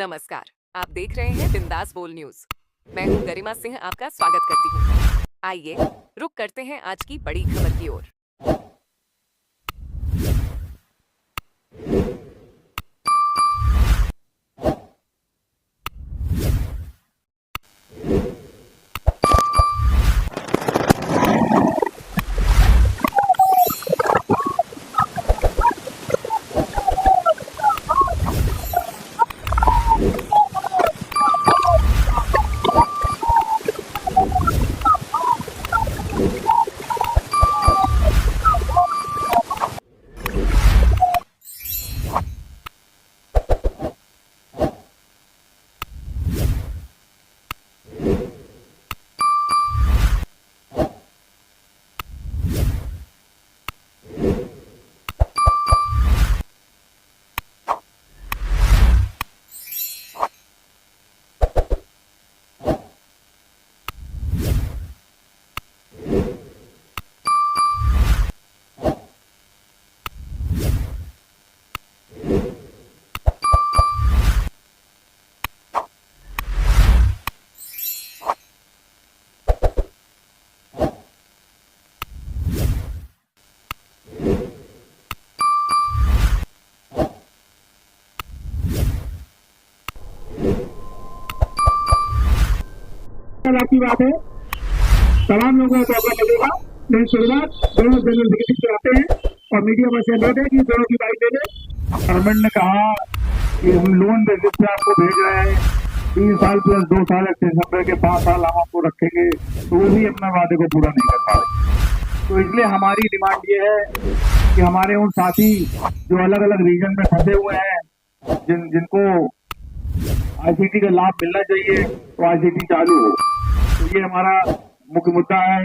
नमस्कार, आप देख रहे हैं बिंदास बोल न्यूज। मैं हूं गरिमा सिंह, आपका स्वागत करती हूं। आइए रुक करते हैं आज की बड़ी खबर की ओर। की बात है, तमाम लोगों को मौका मिलेगा। लेकिन शुरुआत दोनों जनरल सेक्रेटरी से आते हैं और मीडिया में से अनुरोध है कि दोनों की बाइक दे दें। गवर्नमेंट ने कहा कि हम लोन बेसिस पे आपको भेज रहे हैं, 3 साल प्लस 2 साल एक्सटेंशन करके 5 साल हम आपको रखेंगे, तो वो भी अपने वादे को पूरा नहीं कर पा रहे। तो इसलिए हमारी डिमांड ये है कि हमारे उन साथी जो अलग अलग रीजन में फंसे हुए हैं, जिनको आईसीटी का लाभ मिलना चाहिए, तो आईसीटी चालू हो। तो ये हमारा मुख्य मुद्दा है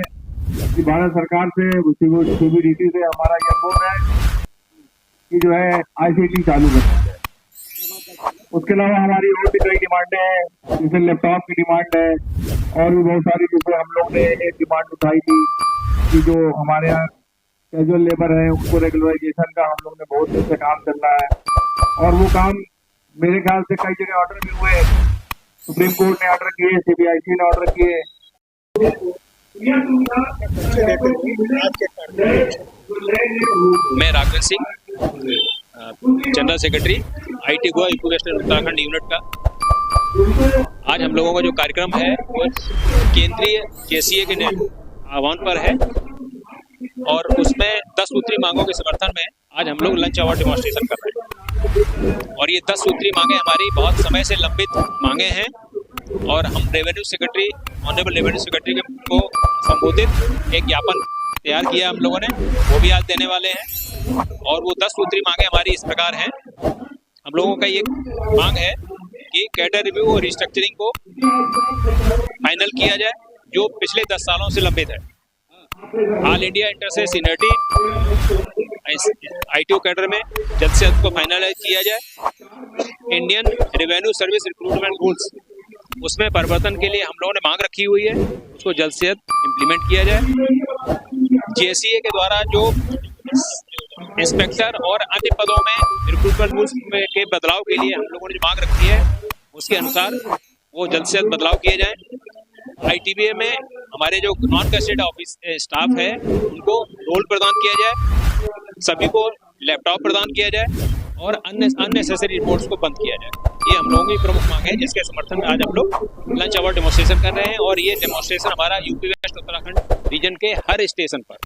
कि भारत सरकार से, सीबीडीटी से हमारा ये अनुरोध है कि जो है आईसीटी चालू करना है। उसके अलावा हमारी और भी कई डिमांडें हैं, जैसे लैपटॉप की डिमांड है और भी बहुत सारी। जैसे हम लोग ने एक डिमांड उठाई थी कि जो हमारे यहाँ कैजुअल लेबर है उनको रेगुलराइजेशन का हम लोग ने बहुत दिन से काम चल रहा है और वो काम मेरे ख्याल से कई जगह ऑर्डर भी हुए। सुप्रीम कोर्ट ने ऑर्डर किए, सीबीआईसी ने ऑर्डर किए। मैं Raghavendra Singh, general secretary IT Goa incubation Uttarakhand unit का। आज हम लोगों का जो कार्यक्रम है वो केंद्रीय जेसीए के आह्वान पर है और उसमें 10 सूत्री मांगों के समर्थन में आज हम लोग लंच आवर डेमोन्स्ट्रेशन कर रहे हैं। और ये 10 सूत्री मांगे हमारी बहुत समय से लंबित मांगे हैं और हम revenue secretary, honourable revenue secretary को संबोधित एक ज्ञापन तैयार किया हम लोगों ने, वो भी आज देने वाले हैं। और वो 10 सूत्री मांगे हमारी इस प्रकार हैं। हम लोगों का ये मांग है कि कैडर रिव्यू और रिस्ट्रक्चरिंग को फाइनल किया जाए, जो पिछले 10 सालों से लंबित है। ऑल इंडिया इंटर से सीनियरिटी आईटीओ कैडर में जल्द से जल्द को फाइनलाइज किया जाए। Indian revenue service recruitment rules उसमें परिवर्तन के लिए हम लोगों ने मांग रखी हुई है, उसको जल्द से जल्द इम्प्लीमेंट किया जाए। जेसीए के द्वारा जो इंस्पेक्टर और अन्य पदों में रिक्रूटमेंट रूल्स के बदलाव के लिए हम लोगों ने जो मांग रखी है, उसके अनुसार वो जल्द से जल्द बदलाव किए जाएं। आईटीबीए में हमारे जो नॉन गेजेटेड ऑफिस स्टाफ है उनको रोल प्रदान किया जाए, सभी को लैपटॉप प्रदान किया जाए और अननेसेसरी रिपोर्ट्स को बंद किया जाए। ये हम लोगों की प्रमुख मांग है, जिसके समर्थन में आज हम लोग लंच आवर डेमोन्स्ट्रेशन कर रहे हैं। और ये डेमोन्स्ट्रेशन हमारा यूपी वेस्ट उत्तराखंड रीजन के हर स्टेशन पर,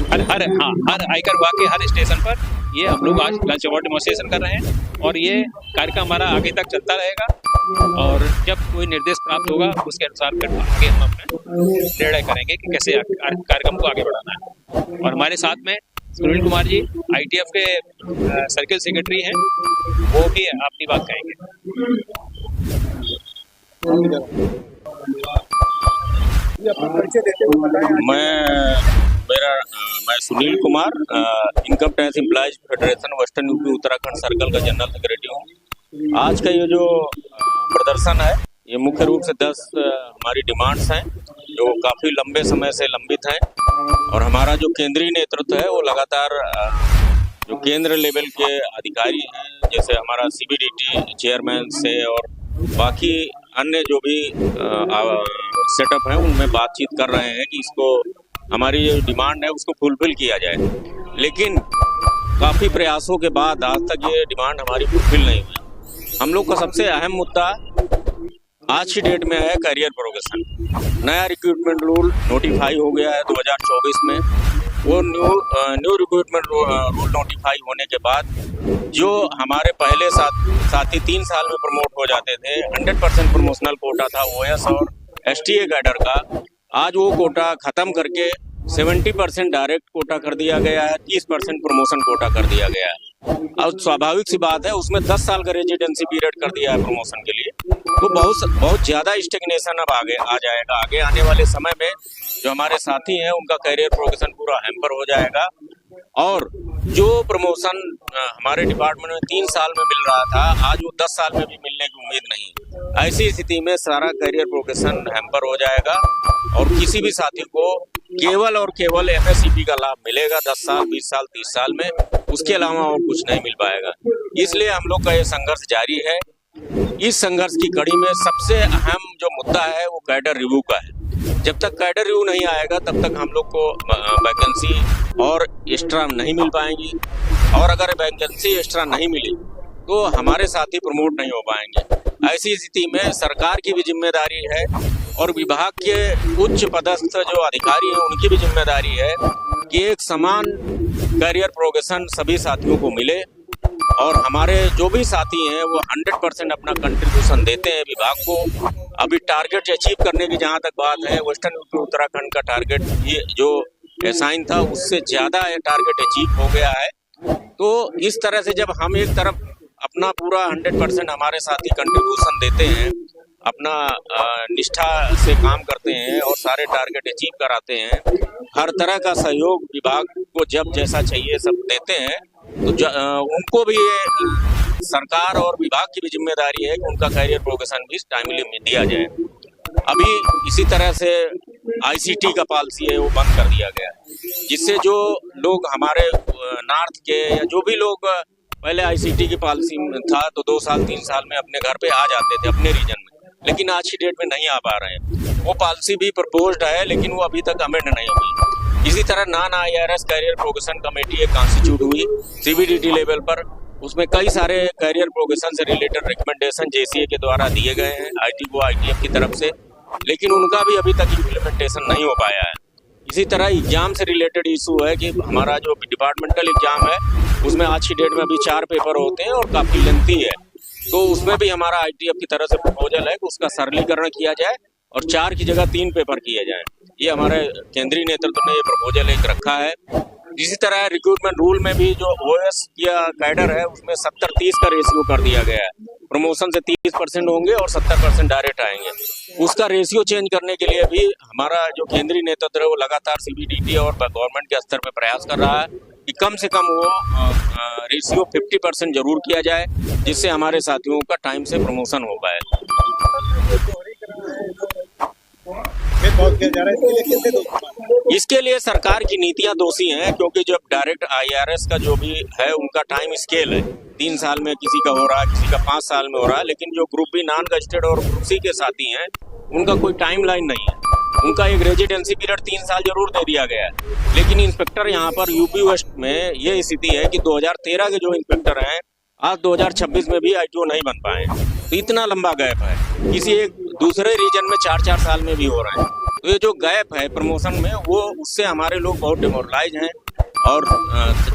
हर आयकर विभाग के हर स्टेशन पर ये हम लोग आज लंच आवर डेमोन्स्ट्रेशन कर रहे हैं। और ये कार्यक्रम हमारा आगे तक चलता रहेगा और जब कोई निर्देश प्राप्त होगा उसके अनुसार आगे हम अपना निर्णय करेंगे कि कैसे कार्यक्रम को आगे बढ़ाना है। और हमारे साथ में सुनील कुमार जी आईटीएफ के सर्किल सेक्रेटरी हैं, वो भी अपनी बात कहेंगे। मैं Sunil Kumar, income tax employees federation western UP Uttarakhand circle का जनरल सेक्रेटरी हूँ। आज का ये जो प्रदर्शन है, ये मुख्य रूप से 10 हमारी डिमांड्स हैं जो काफ़ी लंबे समय से लंबित हैं और हमारा जो केंद्रीय नेतृत्व है वो लगातार जो केंद्र लेवल के अधिकारी हैं, जैसे हमारा सीबीडीटी चेयरमैन से और बाकी अन्य जो भी सेटअप है, उनमें बातचीत कर रहे हैं कि इसको हमारी जो डिमांड है उसको फुलफिल किया जाए। लेकिन काफ़ी प्रयासों के बाद आज तक ये डिमांड हमारी फुलफिल नहीं हुई। हम लोग का सबसे अहम मुद्दा आज की डेट में है करियर प्रोग्रेशन। नया रिक्रूटमेंट रूल नोटिफाई हो गया है 2024 में। वो न्यू रिक्रूटमेंट रूल नोटिफाई होने के बाद जो हमारे पहले साथी 3 साल में प्रमोट हो जाते थे, 100% प्रमोशनल कोटा था ओएस और एसटीए कैडर का, आज वो कोटा खत्म करके 70% डायरेक्ट कोटा कर दिया गया है, 30% प्रमोशन कोटा कर दिया गया है। अब स्वाभाविक सी बात है, उसमें 10 साल का रेजिडेंसी पीरियड कर दिया है प्रमोशन के लिए, तो बहुत ज़्यादा स्टेग्नेशन अब आगे आ जाएगा। आगे आने वाले समय में जो हमारे साथी हैं उनका करियर प्रोग्रेशन पूरा हैम्पर हो जाएगा और जो प्रमोशन हमारे डिपार्टमेंट में 3 साल में मिल रहा था, आज वो 10 साल में भी मिलने की उम्मीद नहीं। ऐसी स्थिति में सारा करियर प्रोग्रेशन हैम्पर हो जाएगा और किसी भी साथी को केवल और केवल एमएससीपी का लाभ मिलेगा 10 साल, 20 साल, 30 साल में, उसके अलावा और कुछ नहीं मिल पाएगा। इसलिए हम लोग का ये संघर्ष जारी है। इस संघर्ष की कड़ी में सबसे अहम जो मुद्दा है वो कैडर रिव्यू का है। जब तक कैडर रिव्यू नहीं आएगा तब तक हम लोग को वैकेंसी और एक्स्ट्रा नहीं मिल पाएंगी, और अगर वैकेंसी एक्स्ट्रा नहीं मिली तो हमारे साथी प्रमोट नहीं हो पाएंगे। ऐसी स्थिति में सरकार की भी जिम्मेदारी है और विभाग के उच्च पदस्थ जो अधिकारी हैं उनकी भी जिम्मेदारी है कि एक समान करियर प्रोग्रेशन सभी साथियों को मिले और हमारे जो भी साथी हैं वो 100% अपना कंट्रीब्यूशन देते हैं विभाग को। अभी टारगेट अचीव करने की जहाँ तक बात है, वेस्टर्न यूपी उत्तराखंड का टारगेट ये जो असाइन था उससे ज़्यादा टारगेट अचीव हो गया है। तो इस तरह से जब हम एक तरफ अपना पूरा 100% हमारे साथी कंट्रीब्यूशन देते हैं, अपना निष्ठा से काम करते हैं और सारे टारगेट अचीव कराते हैं, हर तरह का सहयोग विभाग को जब जैसा चाहिए सब देते हैं, तो उनको भी सरकार और विभाग की भी जिम्मेदारी है कि उनका करियर प्रोग्रेशन भी टाइमली में दिया जाए। अभी इसी तरह से आईसीटी का पॉलिसी है वो बंद कर दिया गया, जिससे जो लोग हमारे नॉर्थ के या जो भी लोग पहले आईसीटी की पॉलिसी में था तो 2 साल 3 साल में अपने घर पे आ जाते थे अपने रीजन में, लेकिन आज की डेट में नहीं आ पा रहे हैं। वो पॉलिसी भी प्रपोज्ड है लेकिन वो अभी तक अमेंड नहीं हुई। इसी तरह non IRS career progression committee एक कॉन्स्टिट्यूट हुई सीबीडीटी लेवल पर, उसमें कई सारे कैरियर प्रोग्रेशन से रिलेटेड रिकमेंडेशन जेसीए के द्वारा दिए गए हैं आईटीओ आईटीएफ की तरफ से, लेकिन उनका भी अभी तक इम्प्लीमेंटेशन नहीं हो पाया है। इसी तरह एग्जाम से रिलेटेड इशू है कि हमारा जो डिपार्टमेंटल एग्जाम है उसमें आज की डेट में अभी 4 पेपर होते हैं और काफ़ी लेंथी है, तो उसमें भी हमारा आईटीएफ की तरफ से प्रपोजल है कि उसका सरलीकरण किया जाए और 4 की जगह 3 पेपर किए जाएं। ये हमारे केंद्रीय नेतृत्व ने ये प्रपोजल एक रखा है। इसी तरह रिक्रूटमेंट रूल में भी जो ओएस या कैडर है उसमें 70-30 का रेशियो कर दिया गया है। प्रमोशन से 30% होंगे और 70% डायरेक्ट आएंगे। उसका रेशियो चेंज करने के लिए भी हमारा जो केंद्रीय नेतृत्व है वो लगातार सीबीडीटी और गवर्नमेंट के स्तर पर प्रयास कर रहा है कि कम से कम वो रेशियो 50% जरूर किया जाए, जिससे हमारे साथियों का टाइम से प्रमोशन हो पाए। इसके लिए सरकार की नीतियां दोषी हैं, क्योंकि जब डायरेक्ट आईआरएस का जो भी है उनका टाइम स्केल है, 3 साल में किसी का हो रहा है, किसी का 5 साल में हो रहा है, लेकिन जो ग्रुप बी नॉन गजेटेड और ग्रुप सी के साथी हैं उनका कोई टाइम लाइन नहीं है। उनका एक रेजिडेंसी पीरियड 3 साल जरूर दे दिया गया है, लेकिन इंस्पेक्टर यहाँ पर यूपी वेस्ट में ये स्थिति है कि 2013 के जो इंस्पेक्टर हैं आज 2026 में भी आईटीओ नहीं बन पाए, तो इतना लंबा गैप है। किसी एक दूसरे रीजन में 4-4 साल में भी हो रहे हैं, तो ये जो गैप है प्रमोशन में वो उससे हमारे लोग बहुत डिमोरलाइज हैं। और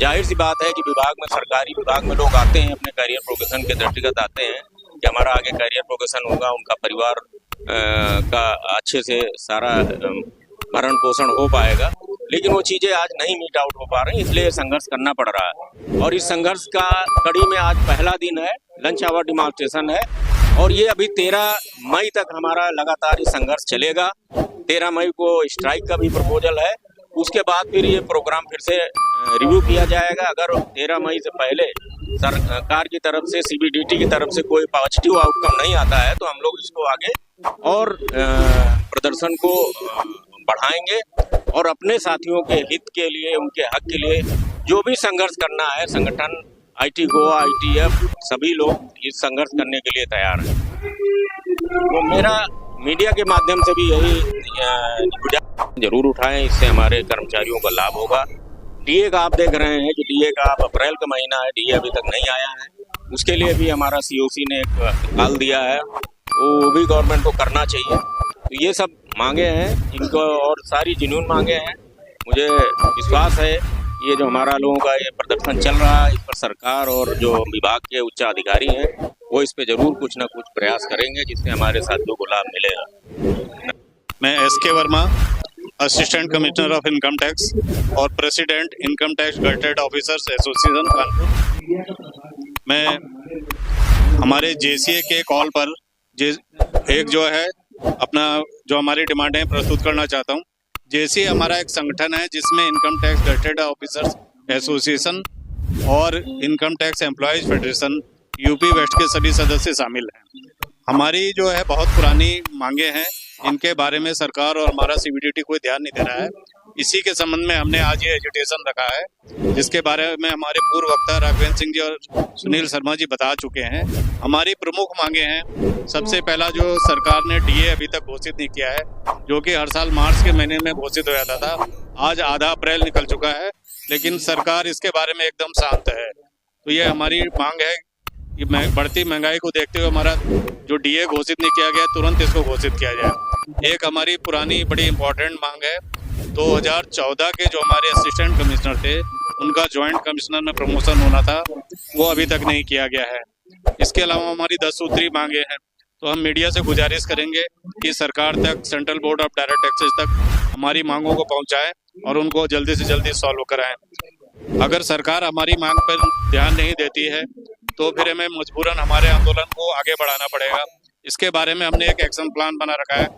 जाहिर सी बात है कि विभाग में सरकारी विभाग में लोग आते हैं अपने करियर प्रोग्रेशन के दृष्टिगत आते हैं कि हमारा आगे करियर प्रोग्रेशन होगा, उनका परिवार का अच्छे से सारा भरण पोषण हो पाएगा, लेकिन वो चीज़ें आज नहीं मीट आउट हो पा रही, इसलिए संघर्ष करना पड़ रहा है। और इस संघर्ष का कड़ी में आज पहला दिन है, लंच आवर डिमॉन्स्ट्रेशन है और ये अभी 13 मई तक हमारा लगातार ये संघर्ष चलेगा। 13 मई को स्ट्राइक का भी प्रपोजल है, उसके बाद फिर ये प्रोग्राम फिर से रिव्यू किया जाएगा। अगर 13 मई से पहले सरकार की तरफ से सीबीडीटी की तरफ से कोई पॉजिटिव आउटकम नहीं आता है तो हम लोग इसको आगे और प्रदर्शन को बढ़ाएंगे और अपने साथियों के हित के लिए, उनके हक के लिए जो भी संघर्ष करना है, संगठन आईटी गोवा, आईटीएफ सभी लोग इस संघर्ष करने के लिए तैयार हैं। तो मेरा मीडिया के माध्यम से भी यही गुजारिश जरूर उठाएं, इससे हमारे कर्मचारियों को लाभ होगा। डीए का आप देख रहे हैं कि डीए का अब अप्रैल का महीना है, डीए अभी तक नहीं आया है, उसके लिए भी हमारा सीओसी ने एक निकाल दिया है, वो भी गवर्नमेंट को करना चाहिए। तो ये सब मांगे हैं इनको, और सारी जुनून मांगे हैं। मुझे विश्वास है ये जो हमारा लोगों का ये प्रदर्शन चल रहा है, इस पर सरकार और जो विभाग के उच्च अधिकारी हैं वो इस पे जरूर कुछ ना कुछ प्रयास करेंगे, जिससे हमारे साथियों को लाभ मिलेगा। मैं S K. Verma, assistant commissioner of income tax और president income tax gazetted officers association Kanpur. मैं हमारे जेसीए के कॉल पर एक जो है अपना जो हमारी डिमांड है प्रस्तुत करना चाहता हूँ। जेसीए हमारा एक संगठन है जिसमें income tax gazetted officers association और income tax employees federation UP west के सभी सदस्य शामिल हैं। हमारी जो है बहुत पुरानी मांगे हैं, इनके बारे में सरकार और हमारा सीबीडीटी कोई ध्यान नहीं दे रहा है। इसी के संबंध में हमने आज ये एजुटेशन रखा है, जिसके बारे में हमारे पूर्व वक्ता राघवेंद्र सिंह जी और सुनील शर्मा जी बता चुके हैं। हमारी प्रमुख मांगे हैं, सबसे पहला जो सरकार ने डीए अभी तक घोषित नहीं किया है, जो कि हर साल मार्च के महीने में घोषित हो जाता था। आज आधा अप्रैल निकल चुका है, लेकिन सरकार इसके बारे में एकदम शांत है। तो ये हमारी मांग है कि बढ़ती महंगाई को देखते हुए हमारा जो डीए घोषित नहीं किया गया, तुरंत इसको घोषित किया जाए। एक हमारी पुरानी बड़ी इंपॉर्टेंट मांग है, 2014 के जो हमारे असिस्टेंट कमिश्नर थे उनका जॉइंट कमिश्नर में प्रमोशन होना था, वो अभी तक नहीं किया गया है। इसके अलावा हमारी 10 सूत्री मांगे हैं। तो हम मीडिया से गुजारिश करेंगे कि सरकार तक, central board of direct taxes तक हमारी मांगों को पहुंचाएं और उनको जल्दी से जल्दी सॉल्व कराएं। अगर सरकार हमारी मांग पर ध्यान नहीं देती है तो फिर हमें मजबूरन हमारे आंदोलन को आगे बढ़ाना पड़ेगा। इसके बारे में हमने एक एक्शन प्लान बना रखा है,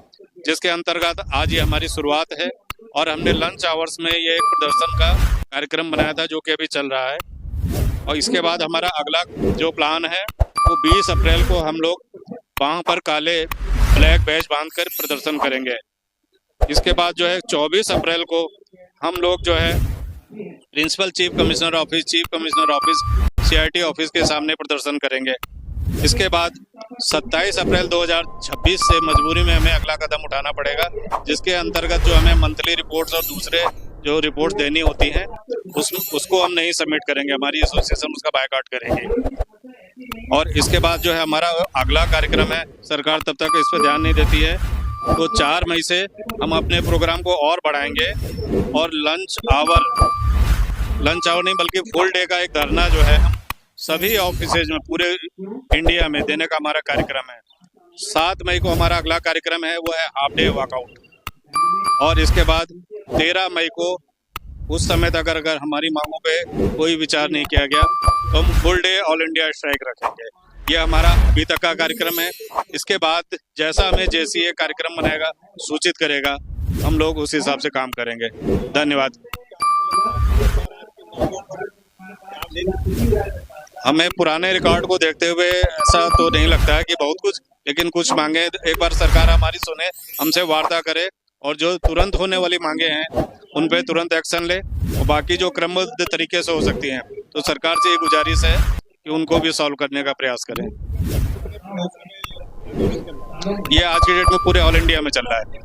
जिसके अंतर्गत आज ये हमारी शुरुआत है और हमने लंच आवर्स में ये एक प्रदर्शन का कार्यक्रम बनाया था, जो कि अभी चल रहा है। और इसके बाद हमारा अगला जो प्लान है वो 20 अप्रैल को हम लोग पाँव पर काले ब्लैक बैज बांधकर प्रदर्शन करेंगे। इसके बाद जो है 24 अप्रैल को हम लोग जो है principal chief commissioner office, chief commissioner office, CIT office के सामने प्रदर्शन करेंगे। इसके बाद 27 अप्रैल 2026 से मजबूरी में हमें अगला कदम उठाना पड़ेगा, जिसके अंतर्गत जो हमें मंथली रिपोर्ट्स और दूसरे जो रिपोर्ट्स देनी होती हैं उसको हम नहीं सबमिट करेंगे, हमारी एसोसिएशन उसका बायकॉट करेगी। और इसके बाद जो है हमारा अगला कार्यक्रम है, सरकार तब तक इस पर ध्यान नहीं देती है, तो 4 मई से हम अपने प्रोग्राम को और बढ़ाएंगे और लंच आवर नहीं बल्कि फुल डे का एक धरना जो है हम सभी ऑफिसेज में पूरे इंडिया में देने का हमारा कार्यक्रम है। 7 मई को हमारा अगला कार्यक्रम है, वो है हाफ डे वॉकआउट। और इसके बाद 13 मई को उस समय तक अगर हमारी मांगों पे कोई विचार नहीं किया गया तो हम full day all India strike रखेंगे। ये हमारा अभी तक का कार्यक्रम है। इसके बाद जैसा हमें जेसीए कार्यक्रम बनाएगा, सूचित करेगा, हम लोग उस हिसाब से काम करेंगे। धन्यवाद। हमें पुराने रिकॉर्ड को देखते हुए ऐसा तो नहीं लगता है कि बहुत कुछ, लेकिन कुछ मांगे एक बार सरकार हमारी सुने, हमसे वार्ता करे और जो तुरंत होने वाली मांगे हैं उन पे तुरंत एक्शन ले, और बाकी जो क्रमबद्ध तरीके से हो सकती हैं तो सरकार से ये गुजारिश है कि उनको भी सॉल्व करने का प्रयास करें। ये आज की डेट में पूरे ऑल इंडिया में चल रहा है।